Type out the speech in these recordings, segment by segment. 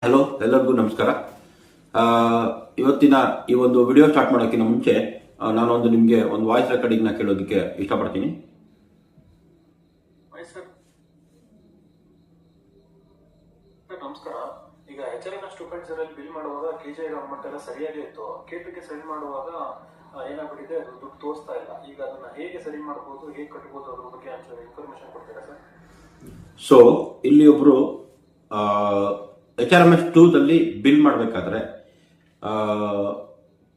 Hello, ಎಲ್ಲರಿಗೂ ನಮಸ್ಕಾರ. ಆ, ಇವತ್ತಿನ ಈ ಒಂದು ವಿಡಿಯೋ ಸ್ಟಾರ್ಟ್ ಮಾಡೋಕ್ಕಿಂತ ಮುಂಚೆ ನಾನೊಂದು ನಿಮಗೆ ಒಂದು ವಾಯ್ಸ್ ರೆಕಾರ್ಡಿಂಗ್ನ ಕೇಳೋದಕ್ಕೆ ಇಷ್ಟಪಡ್ತೀನಿ. ಸರ್ ನಮಸ್ಕಾರ. ಈಗ HRMS 2.0 ಬಿಲ್ ಮಾಡುವಾಗ KJ ಅಮೌಂಟ್ ಎಲ್ಲ ಸರಿಯಾಗಿ ಇತ್ತು. K2ಗೆ ಸರಿ ಮಾಡುವಾಗ ಏನಾಗ್ಬಿಟ್ಟಿದೆ, ಅದು ದುಡ್ಡು ತೋರಿಸ್ತಾ ಇಲ್ಲ. ಈಗ ಅದನ್ನ ಹೇಗೆ ಸರಿ ಮಾಡ್ಬೋದು, ಹೇಗೆ ಕಟ್ಬೋದು, ಅದ್ರ ಬಗ್ಗೆ ಇನ್ಫಾರ್ಮೇಶನ್ ಕೊಡ್ತೀರಾ ಸರ್? ಸೊ ಇಲ್ಲಿ ಒಬ್ರು HRMS 2ದಲ್ಲಿ ಬಿಲ್ ಮಾಡಬೇಕಾದ್ರೆ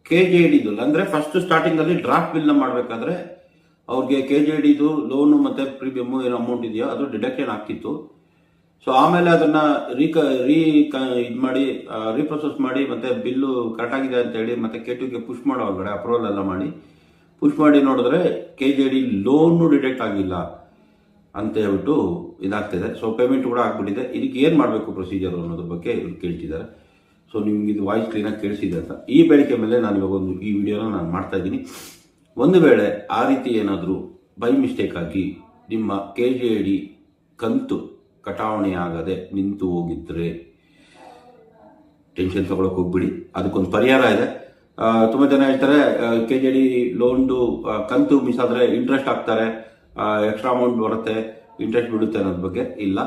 KJD ಅಂದ್ರೆ ಫಸ್ಟ್ ಸ್ಟಾರ್ಟಿಂಗ್ ಅಲ್ಲಿ ಡ್ರಾಫ್ಟ್ ಬಿಲ್ ನ ಮಾಡಬೇಕಾದ್ರೆ ಅವ್ರಿಗೆ KJD ಲೋನು ಮತ್ತೆ ಪ್ರೀಮಿಯಮ್ ಏನು ಅಮೌಂಟ್ ಇದೆಯೋ ಅದು ಡಿಡಕ್ಷನ್ ಆಗ್ತಿತ್ತು. ಸೊ ಆಮೇಲೆ ಅದನ್ನ ಇದು ಮಾಡಿ ರೀಪ್ರೊಸೆಸ್ ಮಾಡಿ ಮತ್ತೆ ಬಿಲ್ಲು ಕರೆಕ್ಟ್ ಆಗಿದೆ ಅಂತ ಹೇಳಿ ಮತ್ತೆ K2ಗೆ ಪುಷ್ ಮಾಡೋ ಒಳಗಡೆ ಅಪ್ರೂವಲ್ ಎಲ್ಲ ಮಾಡಿ ಪುಷ್ ಮಾಡಿ ನೋಡಿದ್ರೆ KJD ಲೋನು ಡಿಡಕ್ಟ್ ಆಗಿಲ್ಲ ಅಂತ ಹೇಳ್ಬಿಟ್ಟು ಇದಾಗ್ತಿದೆ. ಸೊ ಪೇಮೆಂಟ್ ಕೂಡ ಆಗ್ಬಿಟ್ಟಿದೆ. ಇದಕ್ಕೆ ಏನು ಮಾಡಬೇಕು ಪ್ರೊಸೀಜರ್ ಅನ್ನೋದ್ರ ಬಗ್ಗೆ ಇವ್ರು ಕೇಳ್ತಿದ್ದಾರೆ. ಸೊ ನಿಮ್ಗೆ ಇದು ವಾಯ್ಸ್ ಕ್ಲೀನಾಗಿ ಕೇಳಿಸಿದೆ ಅಂತ ಈ ಬೇಡಿಕೆ ಮೇಲೆ ನಾನು ಇವಾಗ ಈ ವಿಡಿಯೋನ ನಾನು ಮಾಡ್ತಾ ಇದ್ದೀನಿ. ಒಂದು ವೇಳೆ ಆ ರೀತಿ ಏನಾದರೂ ಬೈ ಮಿಸ್ಟೇಕ್ ಆಗಿ ನಿಮ್ಮ KJD ಕಂತು ಕಟಾವಣೆ ಆಗದೆ ನಿಂತು ಹೋಗಿದ್ರೆ ಟೆನ್ಷನ್ ತಗೊಳಕ್ ಹೋಗ್ಬಿಡಿ. ಅದಕ್ಕೊಂದು ಪರಿಹಾರ ಇದೆ. ತುಂಬ ಜನ ಹೇಳ್ತಾರೆ KJD ಲೋನ್ದು ಕಂತು ಮಿಸ್ ಆದರೆ ಇಂಟ್ರೆಸ್ಟ್ ಹಾಕ್ತಾರೆ, ಎಕ್ಸ್ಟ್ರಾ ಅಮೌಂಟ್ ಬರುತ್ತೆ, ಇಂಟ್ರೆಸ್ಟ್ ಬಿಡುತ್ತೆ ಅನ್ನೋದ್ರ ಬಗ್ಗೆ ಇಲ್ಲ.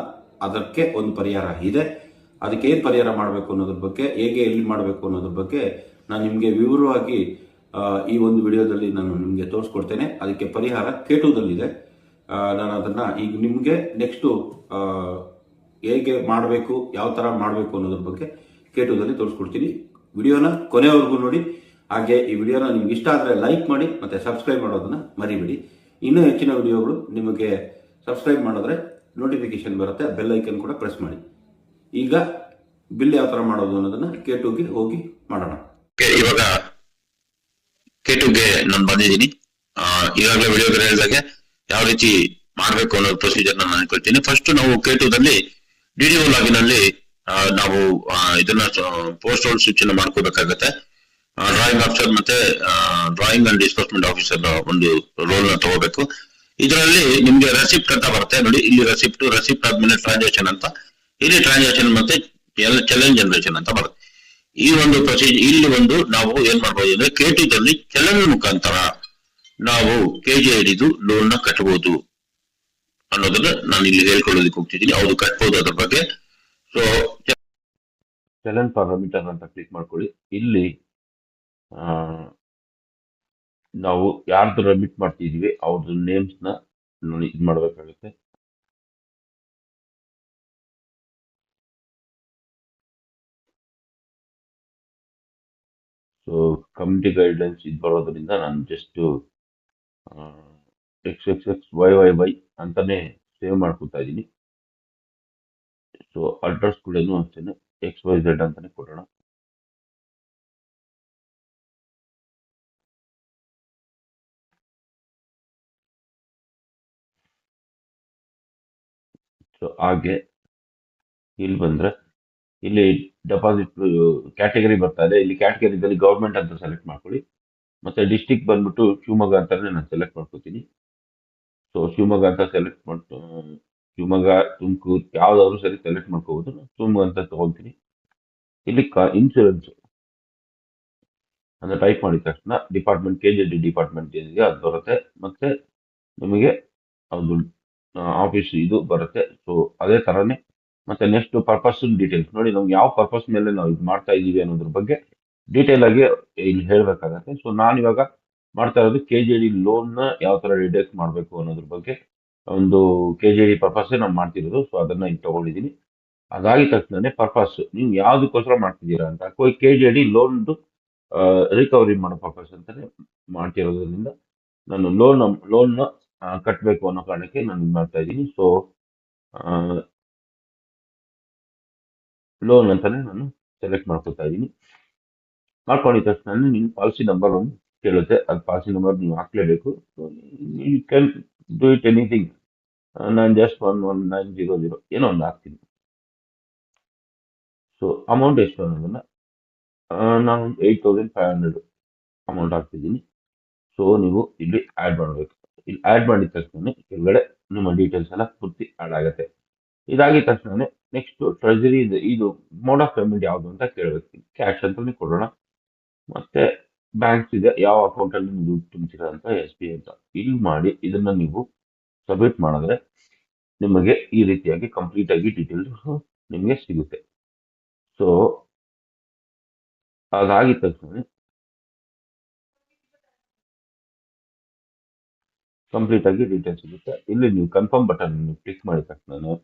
ಅದಕ್ಕೆ ಒಂದು ಪರಿಹಾರ ಇದೆ. ಅದಕ್ಕೆ ಏನು ಪರಿಹಾರ ಮಾಡಬೇಕು ಅನ್ನೋದ್ರ ಬಗ್ಗೆ, ಹೇಗೆ ಎಲ್ಲಿ ಮಾಡಬೇಕು ಅನ್ನೋದ್ರ ಬಗ್ಗೆ ನಾನು ನಿಮಗೆ ವಿವರವಾಗಿ ಈ ಒಂದು ವಿಡಿಯೋದಲ್ಲಿ ನಾನು ನಿಮಗೆ ತೋರಿಸ್ಕೊಡ್ತೇನೆ. ಅದಕ್ಕೆ ಪರಿಹಾರ K2ದಲ್ಲಿದೆ. ನಾನು ಅದನ್ನು ಈಗ ನಿಮಗೆ ನೆಕ್ಸ್ಟು ಹೇಗೆ ಮಾಡಬೇಕು, ಯಾವ ಥರ ಮಾಡಬೇಕು ಅನ್ನೋದ್ರ ಬಗ್ಗೆ K2ದಲ್ಲಿ ತೋರಿಸ್ಕೊಡ್ತೀನಿ. ವಿಡಿಯೋನ ಕೊನೆವರೆಗೂ ನೋಡಿ. ಹಾಗೆ ಈ ವಿಡಿಯೋನ ನಿಮ್ಗೆ ಇಷ್ಟ ಆದರೆ ಲೈಕ್ ಮಾಡಿ ಮತ್ತು ಸಬ್ಸ್ಕ್ರೈಬ್ ಮಾಡೋದನ್ನ ಮರಿಬೇಡಿ. ಇನ್ನೂ ಹೆಚ್ಚಿನ ವಿಡಿಯೋಗಳು ನಿಮಗೆ ಸಬ್ಸ್ಕ್ರೈಬ್ ಮಾಡಿದ್ರೆ ನೋಟಿಫಿಕೇಶನ್ ಬರುತ್ತೆ. ಬೆಲ್ ಐಕನ್ ಕೂಡ ಪ್ರೆಸ್ ಮಾಡಿ. ಈಗ ಬಿಲ್ ಯಾವ ಥರ ಮಾಡೋದು ಅನ್ನೋದನ್ನ K2ಗೆ ಹೋಗಿ ಮಾಡೋಣ. ಇವಾಗ K2ಗೆ ನಾನು ಬಂದಿದ್ದೀನಿ. ಈಗಾಗಲೇ ವಿಡಿಯೋ ಹೇಳಿದಾಗೆ ಯಾವ ರೀತಿ ಮಾಡಬೇಕು ಅನ್ನೋ ಪ್ರೊಸೀಜರ್ ನಾನು ಅನ್ಕೊಳ್ತೀನಿ. ಫಸ್ಟ್ ನಾವು K2ದಲ್ಲಿ DDO ಲಾಗಿನ್ ಅಲ್ಲಿ ನಾವು ಇದನ್ನ ಪೋಸ್ಟ್ ಹೋಲ್ಡ್ ಸ್ವಿಚ್ ಅನ್ನು ಮಾಡ್ಕೋಬೇಕಾಗತ್ತೆ. ಡ್ರಾಯಿಂಗ್ ಆಫೀಸರ್ ಮತ್ತೆ ಡ್ರಾಯಿಂಗ್ ಅಂಡ್ ಡಿಸ್ಬರ್ಸ್ಮೆಂಟ್ ಆಫೀಸರ್ ಒಂದು ರೋಲ್ ನ ತಗೋಬೇಕು. ಇದರಲ್ಲಿ ನಿಮ್ಗೆ ರೆಸಿಪ್ಟ್ ಅಂತ ಬರುತ್ತೆ ನೋಡಿ. ಇಲ್ಲಿ ರೆಸಿಪ್ಟ್ ಆದ್ಮೇಲೆ ಟ್ರಾನ್ಸಾಕ್ಷನ್ ಅಂತ, ಇಲ್ಲಿ ಟ್ರಾನ್ಸಾಕ್ಷನ್ ಮತ್ತೆ ಚಲನ್ ಜನರೇಷನ್ ಅಂತ ಬರುತ್ತೆ. ಈ ಒಂದು ಪ್ರೊಸೀಜರ್ ಇಲ್ಲಿ ಒಂದು ನಾವು ಏನ್ ಮಾಡ್ಬೋದು ಅಂದ್ರೆ K2ದಲ್ಲಿ ಚಲನ್ ಮುಖಾಂತರ ನಾವು KJD ಲೋನ್ ನ ಕಟ್ಟಬಹುದು ಅನ್ನೋದನ್ನ ನಾನು ಇಲ್ಲಿ ಹೇಳ್ಕೊಳ್ಳೋದಕ್ಕೆ ಹೋಗ್ತಿದ್ದೀನಿ. ಹೌದು, ಕಟ್ಬಹುದು ಅದ್ರ ಬಗ್ಗೆ. ಸೊ ಚಲನ್ ಪಾರಾಮೀಟರ್ ಅಂತ ಕ್ಲಿಕ್ ಮಾಡ್ಕೊಳ್ಳಿ. ಇಲ್ಲಿ ನಾವು ಯಾರ್ದು ರೆಮಿಟ್ ಮಾಡ್ತಿದೀವಿ ಅವ್ರದ್ದು ನೇಮ್ಸ್ ನ ನೋಡಿ ಇದು ಮಾಡ್ಬೇಕಾಗುತ್ತೆ. ಸೊ ಕಮ್ಯುನಿಟಿ ಗೈಡ್ಲೈನ್ಸ್ ಇದು ಬರೋದ್ರಿಂದ ನಾನು ಜಸ್ಟ್ XXXYYY ಅಂತಾನೆ ಸೇವ್ ಮಾಡ್ಕೊತಾ ಇದ್ದೀನಿ. ಸೊ ಅಡ್ರೆಸ್ ಕೂಡ ಅಷ್ಟೇನೆ XYZ ಅಂತಾನೆ ಕೊಡೋಣ. ಸೊ ಹಾಗೆ ಇಲ್ಲಿ ಬಂದ್ರೆ ಇಲ್ಲಿ ಡೆಪಾಸಿಟ್ ಕ್ಯಾಟಗರಿ ಬರ್ತಾ ಇದೆ. ಇಲ್ಲಿ ಕ್ಯಾಟಗರಿದಲ್ಲಿ ಗೌರ್ಮೆಂಟ್ ಅಂತ ಸೆಲೆಕ್ಟ್ ಮಾಡ್ಕೊಳ್ಳಿ. ಮತ್ತೆ ಡಿಸ್ಟಿಕ್ ಬಂದ್ಬಿಟ್ಟು ಶಿವಮೊಗ್ಗ ಅಂತಾನೆ ನಾನು ಸೆಲೆಕ್ಟ್ ಮಾಡ್ಕೊತೀನಿ. ಸೊ ಶಿವಮೊಗ್ಗ ಅಂತ ಸೆಲೆಕ್ಟ್ ಮಾಡ್ತು, ಶಿವಮೊಗ್ಗ, ತುಮಕೂರು ಯಾವ್ದಾದ್ರು ಸರಿ ಸೆಲೆಕ್ಟ್ ಮಾಡ್ಕೋಬಹುದು. ಶಿವಮೊಗ್ಗ ಅಂತ ತಗೊಳ್ತೀನಿ. ಇಲ್ಲಿ ಇನ್ಶೂರೆನ್ಸ್ ಅಂತ ಟೈಪ್ ಮಾಡಿದ ತಕ್ಷಣ ಡಿಪಾರ್ಟ್ಮೆಂಟ್ KJD ಡಿಪಾರ್ಟ್ಮೆಂಟ್ ಏನಿದೆ ಅದು ಬರುತ್ತೆ. ಮತ್ತೆ ನಿಮಗೆ ಅದು ಆಫೀಸ್ ಇದು ಬರುತ್ತೆ. ಸೊ ಅದೇ ತರನೇ ಮತ್ತೆ ನೆಕ್ಸ್ಟ್ ಪರ್ಪಸ್ ಡೀಟೇಲ್ಸ್ ನೋಡಿ. ನಮ್ಗೆ ಯಾವ ಪರ್ಪಸ್ ಮೇಲೆ ನಾವು ಇದು ಮಾಡ್ತಾ ಇದೀವಿ ಅನ್ನೋದ್ರ ಬಗ್ಗೆ ಡೀಟೇಲ್ ಆಗಿ ಇಲ್ಲಿ ಹೇಳ್ಬೇಕಾಗತ್ತೆ. ಸೊ ನಾನು ಇವಾಗ ಮಾಡ್ತಾ ಇರೋದು KJD ಲೋನ್ ನ ಯಾವ ತರ ಡಿಡಕ್ಟ್ ಮಾಡಬೇಕು ಅನ್ನೋದ್ರ ಬಗ್ಗೆ ಒಂದು KJD ಪರ್ಪಸ್ ನಾನು ಮಾಡ್ತಿರೋದು. ಸೊ ಅದನ್ನ ಇಲ್ಲಿ ತಗೊಂಡಿದ್ದೀನಿ. ಅದಾಗಿದ ತಕ್ಷಣ ಪರ್ಪಸ್ ನೀವು ಯಾವ್ದಕ್ಕೋಸ್ಕರ ಮಾಡ್ತಿದ್ದೀರಾ ಅಂತ KJD ಲೋನ್ದು ರಿಕವರಿ ಮಾಡೋ ಪರ್ಪಸ್ ಅಂತಾನೆ ಮಾಡ್ತಿರೋದ್ರಿಂದ ನಾನು ಲೋನ್ ನ ಕಟ್ಟಬೇಕು ಅನ್ನೋ ಕಾರಣಕ್ಕೆ ನಾನು ಇದು ಮಾಡ್ತಾ ಇದ್ದೀನಿ. ಸೊ ಲೋನ್ ಅಂತಾನೆ ನಾನು ಸೆಲೆಕ್ಟ್ ಮಾಡ್ಕೊತಾ ಇದ್ದೀನಿ. ಮಾಡ್ಕೊಂಡಿದ ತಕ್ಷಣ ನೀವು ಪಾಲಿಸಿ ನಂಬರ್ ಒಂದು ಕೇಳುತ್ತೆ. ಅದು ಪಾಲಿಸಿ ನಂಬರ್ ನೀವು ಹಾಕ್ಲೇಬೇಕು. You can do it anything. ನಾನು ಜಸ್ಟ್ 11900 ಏನೋ ಒಂದು ಹಾಕ್ತೀನಿ. ಸೊ ಅಮೌಂಟ್ ಎಷ್ಟು ಅನ್ನೋದನ್ನ ನಾನು 8500 ಅಮೌಂಟ್ ಹಾಕ್ತಿದ್ದೀನಿ. ಸೊ ನೀವು ಇಲ್ಲಿ ಆ್ಯಡ್ ಮಾಡಬೇಕು. ಇಲ್ಲಿ ಆ್ಯಡ್ ಮಾಡಿದ ತಕ್ಷಣ ಕೆಳಗಡೆ ನಿಮ್ಮ ಡೀಟೇಲ್ಸ್ ಎಲ್ಲ ಪೂರ್ತಿ ಆ್ಯಡ್ ಆಗುತ್ತೆ. ಇದಾಗಿದ ತಕ್ಷಣ ನೆಕ್ಸ್ಟ್ ಟ್ರೆಜರಿ ಇದು ಮೋಡ್ ಆಫ್ ಪೇಮೆಂಟ್ ಯಾವುದು ಅಂತ ಕೇಳಬೇಕು. ಕ್ಯಾಶ್ ಅಂತಾನೆ ಕೊಡೋಣ. ಮತ್ತೆ ಬ್ಯಾಂಕ್ಸ್ ಇದೆ, ಯಾವ ಅಕೌಂಟ್ ಅಲ್ಲಿ ನೀವು ದುಡ್ಡು ತುಂಬ್ತೀರಾ ಅಂತ, SBI ಅಂತ ಇಲ್ಲಿ ಮಾಡಿ ಇದನ್ನ ನೀವು ಸಬ್ಮಿಟ್ ಮಾಡಿದ್ರೆ ನಿಮಗೆ ಈ ರೀತಿಯಾಗಿ ಕಂಪ್ಲೀಟ್ ಆಗಿ ಡೀಟೇಲ್ಸ್ ನಿಮಗೆ ಸಿಗುತ್ತೆ. ಸೊ ಅದಾಗಿದ ತಕ್ಷಣ ಕಂಪ್ಲೀಟ್ ಆಗಿ ಡೀಟೇಲ್ಸ್ ಸಿಗುತ್ತೆ. ಇಲ್ಲಿ ನೀವು ಕನ್ಫರ್ಮ್ ಬಟನ್ ಕ್ಲಿಕ್ ಮಾಡಿದ ತಕ್ಷಣ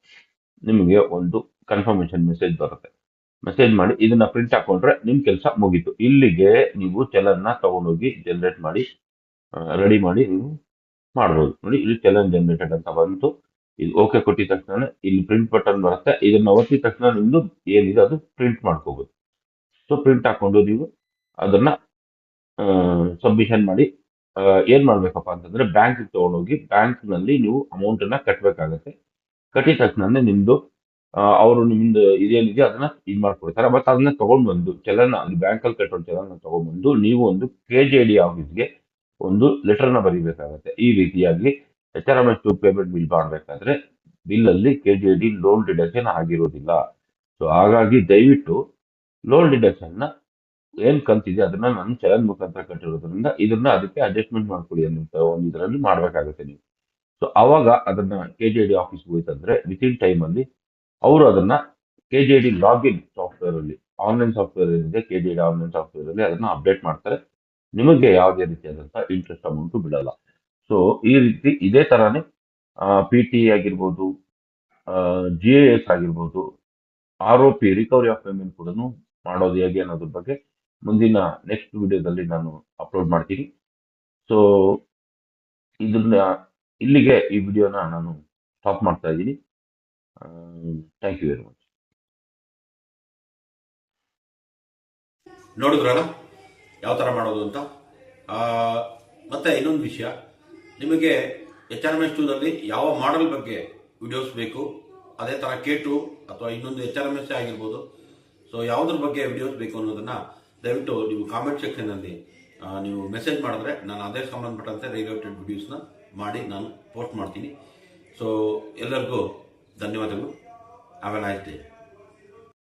ನಿಮಗೆ ಒಂದು ಕನ್ಫರ್ಮೇಶನ್ ಮೆಸೇಜ್ ಬರುತ್ತೆ. ಮೆಸೇಜ್ ಮಾಡಿ ಇದನ್ನ ಪ್ರಿಂಟ್ ಹಾಕೊಂಡ್ರೆ ನಿಮ್ ಕೆಲಸ ಮುಗೀತು. ಇಲ್ಲಿಗೆ ನೀವು ಚಲನ್ನ ತಗೊಂಡೋಗಿ ಜನರೇಟ್ ಮಾಡಿ ರೆಡಿ ಮಾಡಿ ನೀವು ಮಾಡ್ಬೋದು. ನೋಡಿ, ಇಲ್ಲಿ ಚಲನ್ ಜನರೇಟೆಡ್ ಅಂತ ಬಂತು. ಇದು ಓಕೆ ಕೊಟ್ಟಿದ ತಕ್ಷಣ ಇಲ್ಲಿ ಪ್ರಿಂಟ್ ಬಟನ್ ಬರುತ್ತೆ. ಇದನ್ನ ಒತ್ತಿದ ತಕ್ಷಣ ನಿಮ್ದು ಏನಿದೆ ಅದು ಪ್ರಿಂಟ್ ಮಾಡ್ಕೋಬಹುದು. ಸೊ ಪ್ರಿಂಟ್ ಹಾಕೊಂಡು ನೀವು ಅದನ್ನ ಸಬ್ಮಿಷನ್ ಮಾಡಿ ಏನ್ ಮಾಡ್ಬೇಕಪ್ಪ ಅಂತಂದ್ರೆ ಬ್ಯಾಂಕ್ ತಗೊಂಡೋಗಿ ಬ್ಯಾಂಕ್ ನಲ್ಲಿ ನೀವು ಅಮೌಂಟ್ ಅನ್ನ ಕಟ್ಟಬೇಕಾಗತ್ತೆ. ಕಟ್ಟಿದ ತಕ್ಷಣ ನಿಮ್ದು ಅವರು ನಿಮ್ದು ಇದೇನಿದೆ ಅದನ್ನ ಇದು ಮಾಡ್ಕೊಡ್ತಾರೆ. ಮತ್ತೆ ಅದನ್ನ ತಗೊಂಡ್ ಬಂದು ಚಲನ ಅಲ್ಲಿ ಬ್ಯಾಂಕ್ ಅಲ್ಲಿ ಕಟ್ಟೋ ಚಲನ ತಗೊಂಡ್ಬಂದು ನೀವು ಒಂದು KJD ಆಫೀಸ್ಗೆ ಒಂದು ಲೆಟರ್ನ ಬರೀಬೇಕಾಗತ್ತೆ. ಈ ರೀತಿಯಾಗಿ HRMS2 ಪೇಮೆಂಟ್ ಬಿಲ್ ಮಾಡಬೇಕಾದ್ರೆ ಬಿಲ್ ಅಲ್ಲಿ KJD ಲೋನ್ ಡಿಡಕ್ಷನ್ ಆಗಿರೋದಿಲ್ಲ. ಸೊ ಹಾಗಾಗಿ ದಯವಿಟ್ಟು ಲೋನ್ ಡಿಡಕ್ಷನ್ ನ ಏನ್ ಕಂತಿದೆ ಅದನ್ನ ನಾನು ಚಲನ್ ಮುಖಾಂತರ ಕಟ್ಟಿರೋದ್ರಿಂದ ಇದನ್ನ ಅದಕ್ಕೆ ಅಡ್ಜಸ್ಟ್ಮೆಂಟ್ ಮಾಡ್ಕೊಳ್ಳಿ ಅಂತ ಒಂದು ಇದರಲ್ಲಿ ಮಾಡ್ಬೇಕಾಗುತ್ತೆ ನೀವು. ಸೊ ಅವಾಗ ಅದನ್ನ KJD ಆಫೀಸ್ ಹೋಯ್ತಂದ್ರೆ ವಿತಿನ್ ಟೈಮ್ ಅಲ್ಲಿ ಅವರು ಅದನ್ನ KJD ಲಾಗಿನ್ ಸಾಫ್ಟ್ವೇರ್ ಅಲ್ಲಿ ಆನ್ಲೈನ್ ಸಾಫ್ಟ್ವೇರ್ ಏನಿದೆ KJD ಆನ್ಲೈನ್ ಸಾಫ್ಟ್ವೇರ್ ಅಲ್ಲಿ ಅದನ್ನ ಅಪ್ಡೇಟ್ ಮಾಡ್ತಾರೆ. ನಿಮಗೆ ಯಾವುದೇ ರೀತಿಯಾದಂತಹ ಇಂಟ್ರೆಸ್ಟ್ ಅಮೌಂಟ್ ಬಿಡಲ್ಲ. ಸೊ ಈ ರೀತಿ ಇದೇ ತರಾನೇ PT ಆಗಿರ್ಬೋದು, GIS ಆಗಿರ್ಬೋದು, ROP ರಿಕವರಿ ಆಫ್ ಪೇಮೆಂಟ್ ಕೂಡ ಮಾಡೋದು ಹೇಗೆ ಅನ್ನೋದ್ರ ಬಗ್ಗೆ ಮುಂದಿನ ನೆಕ್ಸ್ಟ್ ವಿಡಿಯೋದಲ್ಲಿ ನಾನು ಅಪ್ಲೋಡ್ ಮಾಡ್ತೀನಿ. ಸೊ ಇದನ್ನ ಇಲ್ಲಿಗೆ ಈ ವಿಡಿಯೋನ ನಾನು ಸ್ಟಾಪ್ ಮಾಡ್ತಾ ಇದ್ದೀನಿ. Thank you very much. ನೋಡಿದ್ರಲ್ಲ ಯಾವ ಥರ ಮಾಡೋದು ಅಂತ. ಮತ್ತೆ ಇನ್ನೊಂದು ವಿಷಯ, ನಿಮಗೆ HRMS2ದಲ್ಲಿ ಯಾವ ಮಾಡೆಲ್ ಬಗ್ಗೆ ವಿಡಿಯೋಸ್ ಬೇಕು, ಅದೇ ಥರ K2 ಅಥವಾ ಇನ್ನೊಂದು HRMS ಆಗಿರ್ಬೋದು, ಸೊ ಯಾವುದ್ರ ಬಗ್ಗೆ ವಿಡಿಯೋಸ್ ಬೇಕು ಅನ್ನೋದನ್ನ ದಯವಿಟ್ಟು ನೀವು ಕಾಮೆಂಟ್ ಸೆಕ್ಷನಲ್ಲಿ ನೀವು ಮೆಸೇಜ್ ಮಾಡಿದ್ರೆ ನಾನು ಅದೇ ಸಂಬಂಧಪಟ್ಟಂತೆ ರಿಲೇಟೆಡ್ ವಿಡಿಯೋಸ್ನ ಮಾಡಿ ನಾನು ಪೋಸ್ಟ್ ಮಾಡ್ತೀನಿ. ಸೊ ಎಲ್ಲರಿಗೂ ಧನ್ಯವಾದಗಳು. Have A nice day.